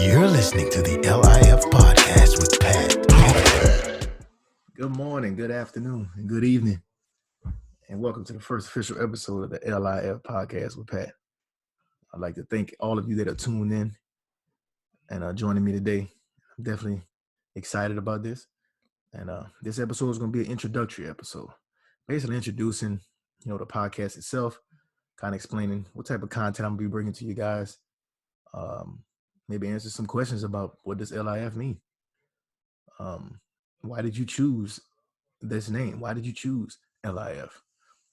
You're listening to the L.I.F podcast with Pat. Good morning, good afternoon, and good evening, and welcome to the first official episode of the L.I.F podcast with Pat. I'd like to thank all of you that are tuned in and joining me today. I'm definitely excited about this, and this episode is going to be an introductory episode, basically introducing, the podcast itself, kind of explaining what type of content I'm going to be bringing to you guys. Maybe answer some questions about what does L.I.F mean. Why did you choose this name? Why did you choose L.I.F?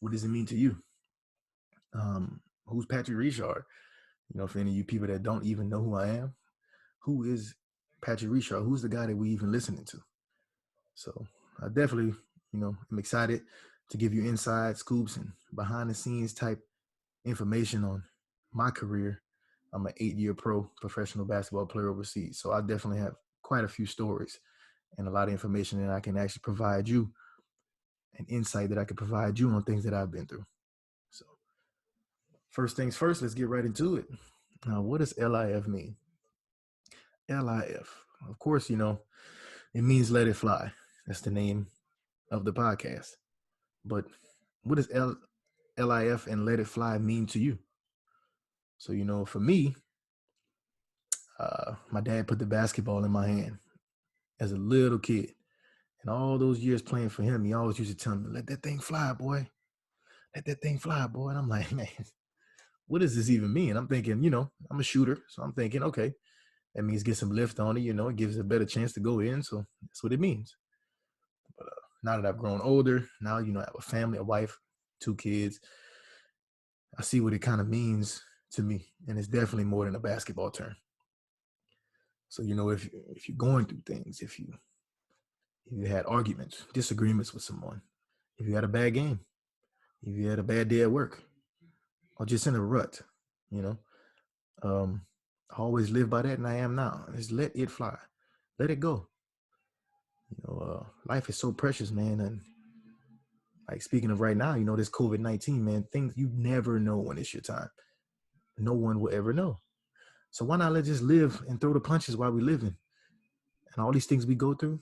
What does it mean to you? Who's Patrick Richard? For any of you people that don't even know who I am, who is Patrick Richard? Who's the guy that we even listening to? So I definitely, I'm excited to give you inside scoops and behind the scenes type information on my career. I'm an 8-year pro professional basketball player overseas. So I definitely have quite a few stories and a lot of information that I can actually provide you, an insight that I can provide you on things that I've been through. So first things first, let's get right into it. Now, what does L.I.F mean? L.I.F, of course, it means let it fly. That's the name of the podcast. But what does L.I.F and let it fly mean to you? So, for me, my dad put the basketball in my hand as a little kid. And all those years playing for him, he always used to tell me, let that thing fly, boy. Let that thing fly, boy. And I'm like, man, what does this even mean? I'm thinking, I'm a shooter. So I'm thinking, okay, that means get some lift on it. It gives a better chance to go in. So that's what it means. But now that I've grown older, now, I have a family, a wife, 2 kids. I see what it kind of means to me. And it's definitely more than a basketball term. So, if you're going through things, if you had arguments, disagreements with someone, if you had a bad game, if you had a bad day at work, or just in a rut, I always live by that, and I am now. Just let it fly. Let it go. Life is so precious, man. And like speaking of right now, this COVID-19, man, things you never know when it's your time. No one will ever know. So why not let's just live and throw the punches while we're living? And all these things we go through,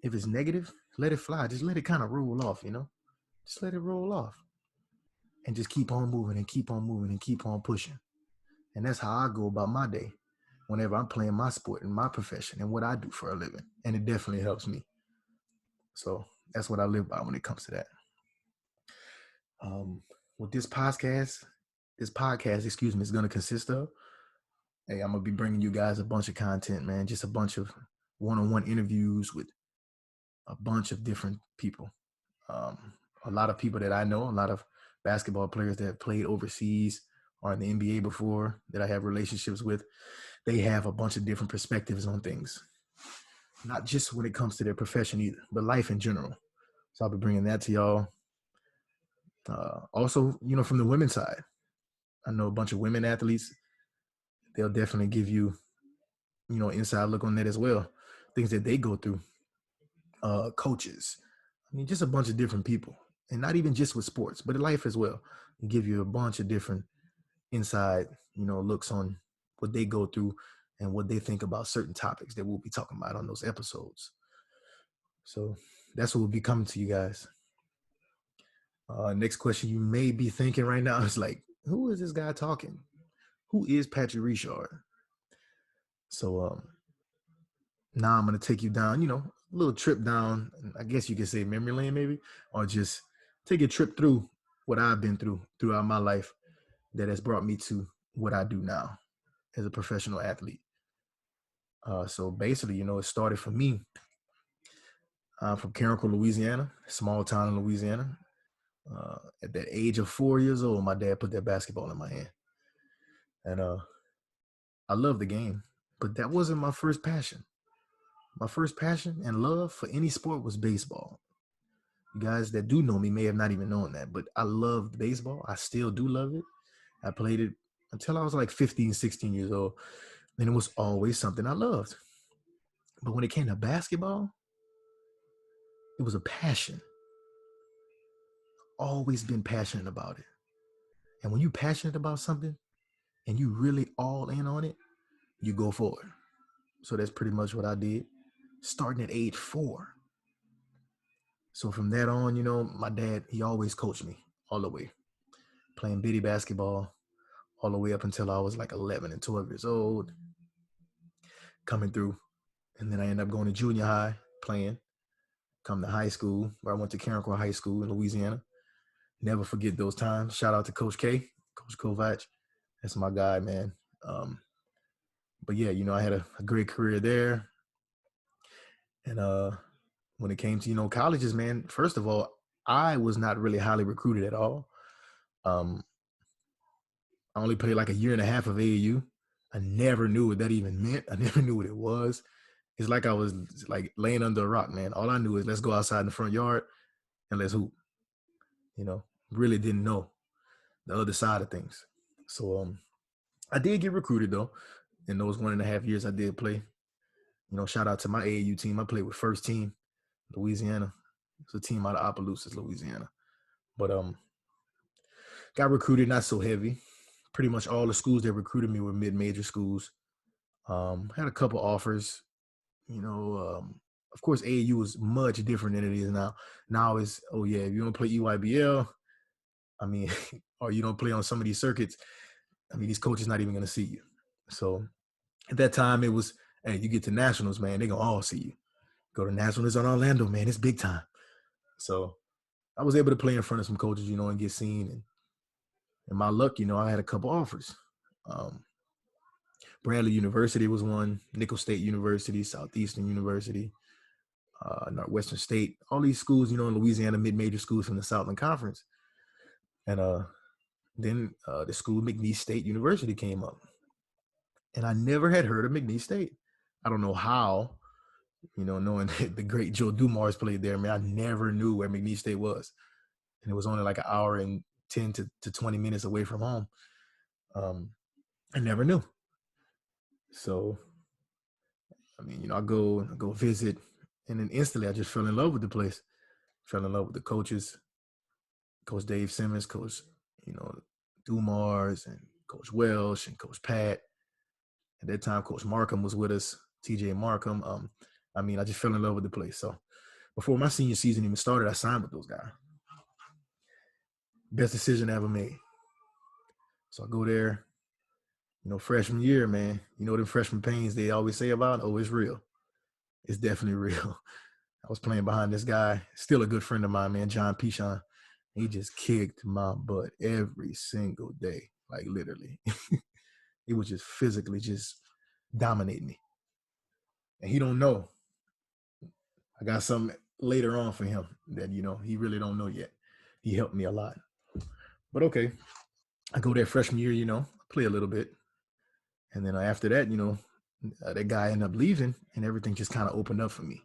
if it's negative, let it fly. Just let it kind of roll off, Just let it roll off. And just keep on moving and keep on moving and keep on pushing. And that's how I go about my day whenever I'm playing my sport and my profession and what I do for a living. And it definitely helps me. So that's what I live by when it comes to that. What this podcast, is going to consist of, hey, I'm going to be bringing you guys a bunch of content, man, just a bunch of one-on-one interviews with a bunch of different people. A lot of people that I know, a lot of basketball players that have played overseas or in the NBA before that I have relationships with, they have a bunch of different perspectives on things. Not just when it comes to their profession either, but life in general. So I'll be bringing that to y'all. Also, from the women's side, I know a bunch of women athletes. They'll definitely give you, inside look on that as well. Things that they go through. Coaches. Just a bunch of different people. And not even just with sports, but in life as well. They give you a bunch of different inside, looks on what they go through and what they think about certain topics that we'll be talking about on those episodes. So that's what will be coming to you guys. Next question you may be thinking right now is like, who is this guy talking? Who is Patrick Richard? So now I'm going to take you down, a little trip down, I guess you could say memory lane maybe, or just take a trip through what I've been through throughout my life that has brought me to what I do now as a professional athlete. So basically, it started for me. I'm from Carrico, Louisiana, small town in Louisiana. At that age of 4 years old, my dad put that basketball in my hand. And I love the game, but that wasn't my first passion. My first passion and love for any sport was baseball. You guys that do know me may have not even known that, but I loved baseball. I still do love it. I played it until I was like 15, 16 years old. And it was always something I loved. But when it came to basketball, it was a passion. Always been passionate about it. And when you're passionate about something and you really all in on it, you go forward. So that's pretty much what I did, starting at age 4. So from that on, my dad, he always coached me all the way, playing bitty basketball all the way up until I was like 11 and 12 years old, coming through. And then I ended up going to junior high, playing, come to high school, where I went to Carencro High School in Louisiana. Never forget those times. Shout out to Coach K, Coach Kovac. That's my guy, man. But yeah, I had a great career there. And when it came to, colleges, man, first of all, I was not really highly recruited at all. I only played like a year and a half of AAU. I never knew what that even meant. I never knew what it was. It's like I was like laying under a rock, man. All I knew is let's go outside in the front yard and let's hoop. Really didn't know the other side of things. So I did get recruited though. In those 1.5 years I did play. Shout out to my AAU team. I played with First Team, Louisiana. It's a team out of Opelousas, Louisiana. But got recruited not so heavy. Pretty much all the schools that recruited me were mid-major schools. Had a couple offers. Of course, AAU is much different than it is now. Now it's, oh yeah, if you don't play EYBL, I mean, or you don't play on some of these circuits, I mean, these coaches not even going to see you. So at that time, it was, hey, you get to nationals, man, they're going to all see you. Go to nationals on Orlando, man, it's big time. So I was able to play in front of some coaches, and get seen. And my luck, I had a couple offers. Bradley University was one, Nicholls State University, Southeastern University, Northwestern State, all these schools, in Louisiana, mid-major schools from the Southland Conference. And then the school McNeese State University came up. And I never had heard of McNeese State. I don't know how, knowing the great Joe Dumars played there, man, I never knew where McNeese State was. And it was only like an hour and 10 to 20 minutes away from home. I never knew. So, I mean, I go visit, and then instantly I just fell in love with the place. Fell in love with the coaches, Coach Dave Simmons, Coach, Dumars, and Coach Welsh, and Coach Pat. At that time, Coach Markham was with us, TJ Markham. I just fell in love with the place. So before my senior season even started, I signed with those guys. Best decision I ever made. So I go there, freshman year, man. The freshman pains they always say about, oh, it's real. It's definitely real. I was playing behind this guy, still a good friend of mine, man, John Pichon. He just kicked my butt every single day, like literally. He was just physically just dominating me. And he don't know. I got something later on for him that, he really don't know yet. He helped me a lot. But okay, I go there freshman year, play a little bit. And then after that, that guy ended up leaving and everything just kind of opened up for me.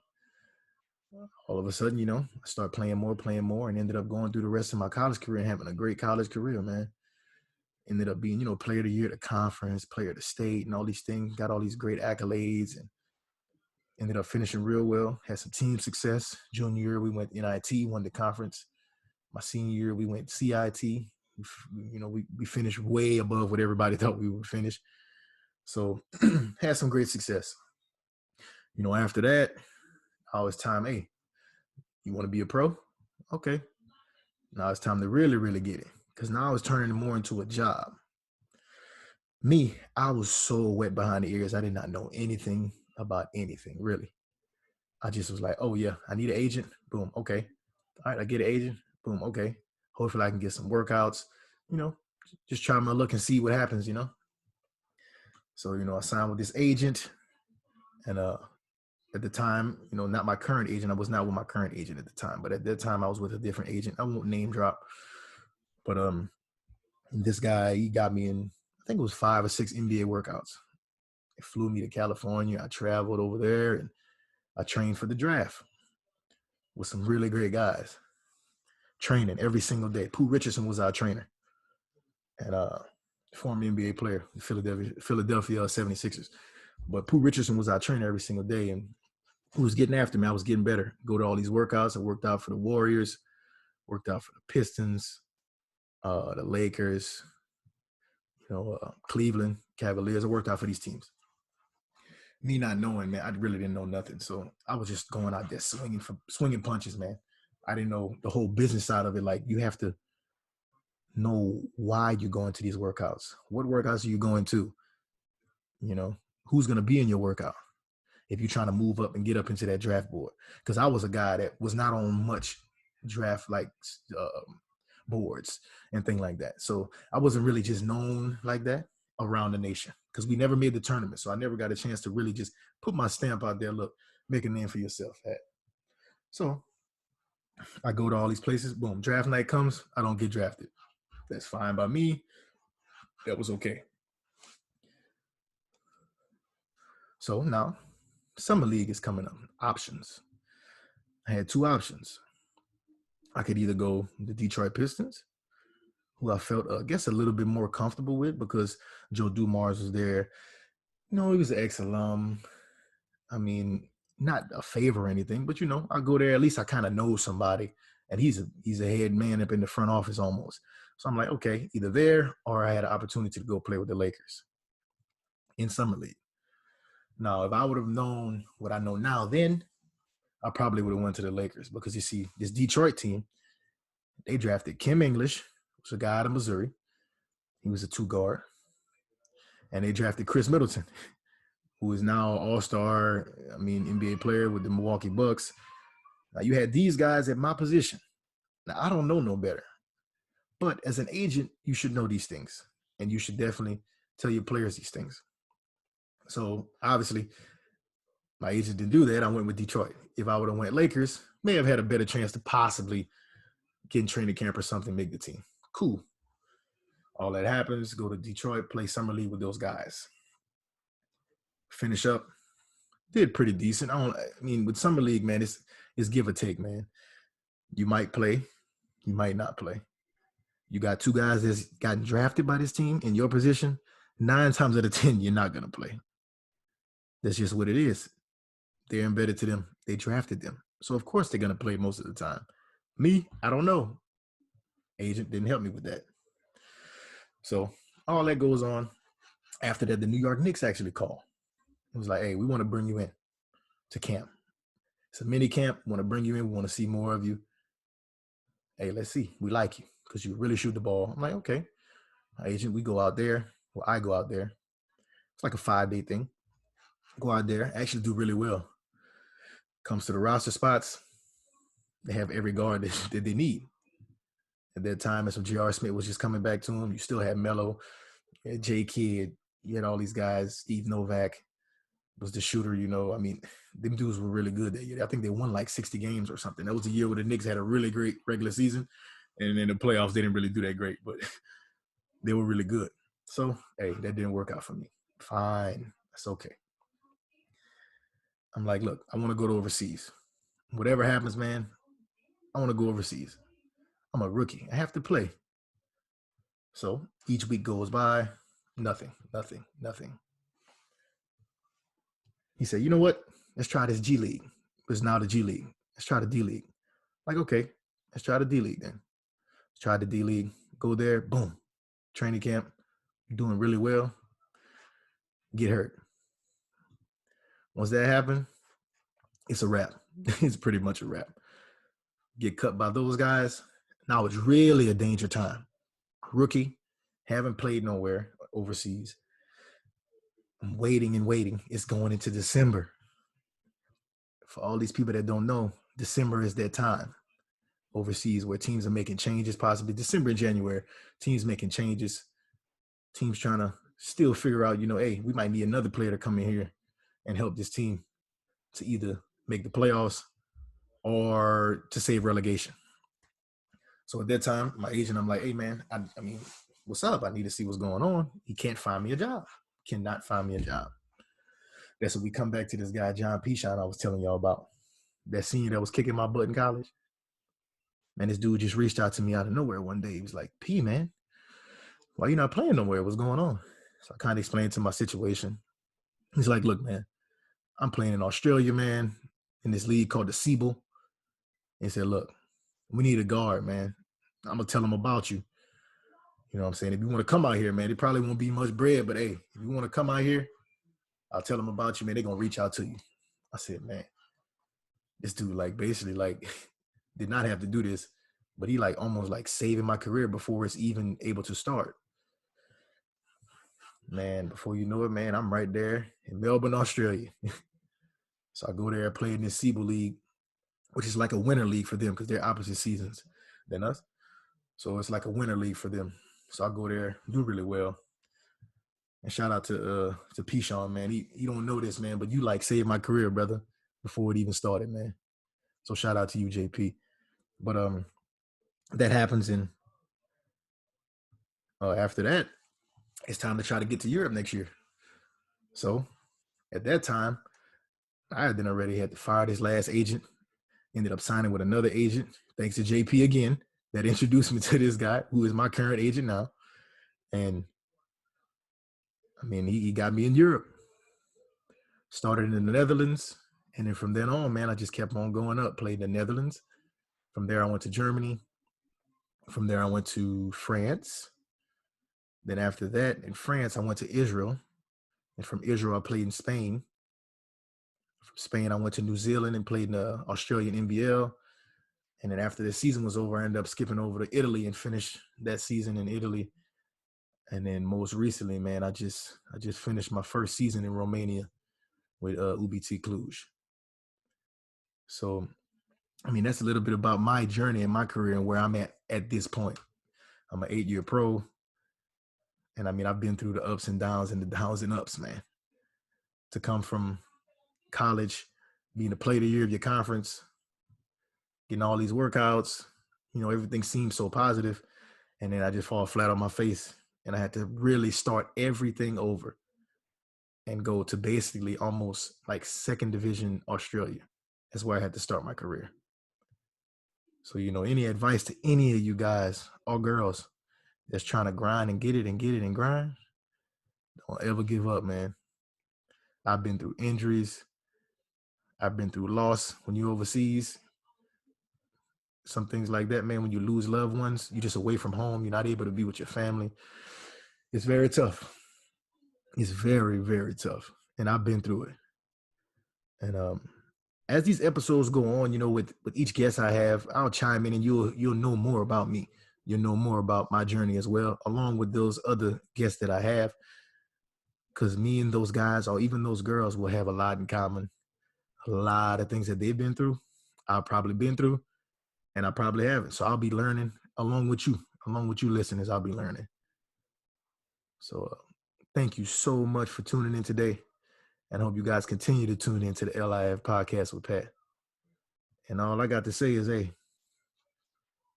All of a sudden, I started playing more and ended up going through the rest of my college career and having a great college career, man. Ended up being, player of the year at the conference, player of the state, and all these things, got all these great accolades and ended up finishing real well, had some team success. Junior year, we went NIT, won the conference. My senior year, we went CIT. We finished way above what everybody thought we would finish. So had some great success. After that, it's time, hey, you want to be a pro? Okay. Now it's time to really, really get it. Because now I was turning more into a job. Me, I was so wet behind the ears. I did not know anything about anything, really. I just was like, oh, yeah, I need an agent. Boom. Okay. All right, I get an agent. Boom. Okay. Hopefully I can get some workouts, just try my luck and see what happens, So, I signed with this agent. And at the time, not my current agent. I was not with my current agent at the time. But at that time, I was with a different agent. I won't name drop. But this guy, he got me in, I think it was 5 or 6 NBA workouts. It flew me to California. I traveled over there and I trained for the draft with some really great guys. Training every single day. Pooh Richardson was our trainer. And former NBA player, Philadelphia 76ers. But Pooh Richardson was our trainer every single day. And he was getting after me. I was getting better. Go to all these workouts. I worked out for the Warriors, worked out for the Pistons, the Lakers, Cleveland Cavaliers. I worked out for these teams. me not knowing, man, I really didn't know nothing. So I was just going out there swinging punches, man. I didn't know the whole business side of it. Like, you have to know why you're going to these workouts. What workouts are you going to? You know, who's going to be in your workout if you're trying to move up and get up into that draft board? Because I was a guy that was not on much draft boards and things like that. So I wasn't really just known like that around the nation because we never made the tournament. So I never got a chance to really just put my stamp out there. Look, make a name for yourself. So I go to all these places. Boom, draft night comes. I don't get drafted. That's fine by me. That was okay. So now Summer League is coming up. Options. I had two options. I could either go the Detroit Pistons, who I felt, I guess, a little bit more comfortable with because Joe Dumars was there. You know, he was an ex-alum. I mean, not a favor or anything, but, you know, I go there. At least I kind of know somebody. And he's a head man up in the front office almost. So I'm like, okay, either there or I had an opportunity to go play with the Lakers in Summer League. Now, if I would have known what I know now then, I probably would have went to the Lakers because, you see, this Detroit team, they drafted Kim English, who's a guy out of Missouri. He was a 2-guard. And they drafted Chris Middleton, who is now all-star, NBA player with the Milwaukee Bucks. Now, you had these guys at my position. Now, I don't know no better. But as an agent, you should know these things. And you should definitely tell your players these things. So, obviously, my agent didn't do that. I went with Detroit. If I would have went Lakers, may have had a better chance to possibly get in training camp or something, make the team. Cool. All that happens, go to Detroit, play Summer League with those guys. Finish up. Did pretty decent. With Summer League, man, it's give or take, man. You might play. You might not play. You got two guys that's gotten drafted by this team in your position. 9 times out of 10, you're not going to play. That's just what it is. They're embedded to them. They drafted them. So, of course, they're going to play most of the time. Me, I don't know. Agent didn't help me with that. So, all that goes on. After that, the New York Knicks actually called. It was like, hey, we want to bring you in to camp. It's a mini camp. We want to bring you in. We want to see more of you. Hey, let's see. We like you because you really shoot the ball. I'm like, okay. My agent, we go out there. Well, I go out there. It's like a 5-day thing. Go out there, actually do really well. Comes to the roster spots, they have every guard that they need. At that time, as J.R. Smith was just coming back to him, you still had Melo, you had J. Kidd, you had all these guys. Steve Novak was the shooter, them dudes were really good that year. I think they won like 60 games or something. That was the year where the Knicks had a really great regular season. And in the playoffs, they didn't really do that great, but they were really good. So, hey, that didn't work out for me. Fine. That's okay. I'm like, look, I want to go to overseas. Whatever happens, man, I want to go overseas. I'm a rookie. I have to play. So each week goes by, nothing. He said, you know what? Let's try this G League. It's now the G League. Let's try the D League. Like, okay, let's try the D League then. Let's try the D League. Go there, boom. Training camp, doing really well. Get hurt. Once that happens, it's a wrap. It's pretty much a wrap. Get cut by those guys. Now it's really a danger time. Rookie, haven't played nowhere overseas. I'm waiting and waiting. It's going into December. For all these people that don't know, December is their time overseas where teams are making changes, possibly December and January. Teams making changes. Teams trying to still figure out, hey, we might need another player to come in here and help this team to either make the playoffs or to save relegation. So at that time, my agent, I'm like, hey, man, what's up? I need to see what's going on. He can't find me a job. Cannot find me a job. That's when we come back to this guy, John Pishon, I was telling y'all about. That senior that was kicking my butt in college. Man, this dude just reached out to me out of nowhere one day. He was like, P, man, why you not playing nowhere? What's going on? So I kind of explained to my situation. He's like, look, man, I'm playing in Australia, man, in this league called the Siebel. He said, look, we need a guard, man. I'm going to tell him about you. You know what I'm saying? If you want to come out here, man, it probably won't be much bread, but hey, if you want to come out here, I'll tell them about you, man. They're gonna reach out to you. I said, man, this dude like basically like did not have to do this, but he like almost like saving my career before it's even able to start. Man, before you know it, man, I'm right there in Melbourne, Australia. So I go there, play in this SEABL League, which is like a winter league for them because they're opposite seasons than us. So it's like a winter league for them. So I go there, do really well. And shout out to Pishon, man. He don't know this, man, but you like saved my career, brother, before it even started, man. So shout out to you, JP. But that happens, and after that, it's time to try to get to Europe next year. So at that time, I had then already had to fire this last agent, ended up signing with another agent, thanks to JP again, that introduced me to this guy who is my current agent now. And I mean, he got me in Europe. Started in the Netherlands. And then from then on, man, I just kept on going up, played in the Netherlands. From there, I went to Germany. From there, I went to France. Then after that, in France, I went to Israel. And from Israel, I played in Spain. From Spain, I went to New Zealand and played in the Australian NBL. And then after the season was over, I ended up skipping over to Italy and finished that season in Italy. And then most recently, man, I just finished my first season in Romania with UBT Cluj. So, I mean, that's a little bit about my journey and my career and where I'm at this point. I'm an 8-year pro. And I mean, I've been through the ups and downs and the downs and ups, man. To come from college, being the player of the year of your conference, getting all these workouts, everything seems so positive. And then I just fall flat on my face. And I had to really start everything over and go to basically almost like second division Australia. That's where I had to start my career. So, any advice to any of you guys or girls that's trying to grind and get it and grind, don't ever give up, man. I've been through injuries. I've been through loss when you're overseas. Some things like that, man, when you lose loved ones, you're just away from home. You're not able to be with your family. It's very tough. It's very, very tough. And I've been through it. And as these episodes go on, with each guest I have, I'll chime in and you'll know more about me. You'll know more about my journey as well, along with those other guests that I have. Because me and those guys, or even those girls, will have a lot in common. A lot of things that they've been through, I've probably been through, and I probably haven't. So I'll be learning along with you listeners, I'll be learning. So thank you so much for tuning in today. And I hope you guys continue to tune into the L.I.F podcast with Pat. And all I got to say is, hey,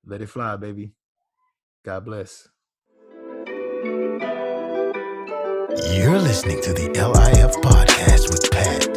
let it fly, baby. God bless. You're listening to the L.I.F podcast with Pat.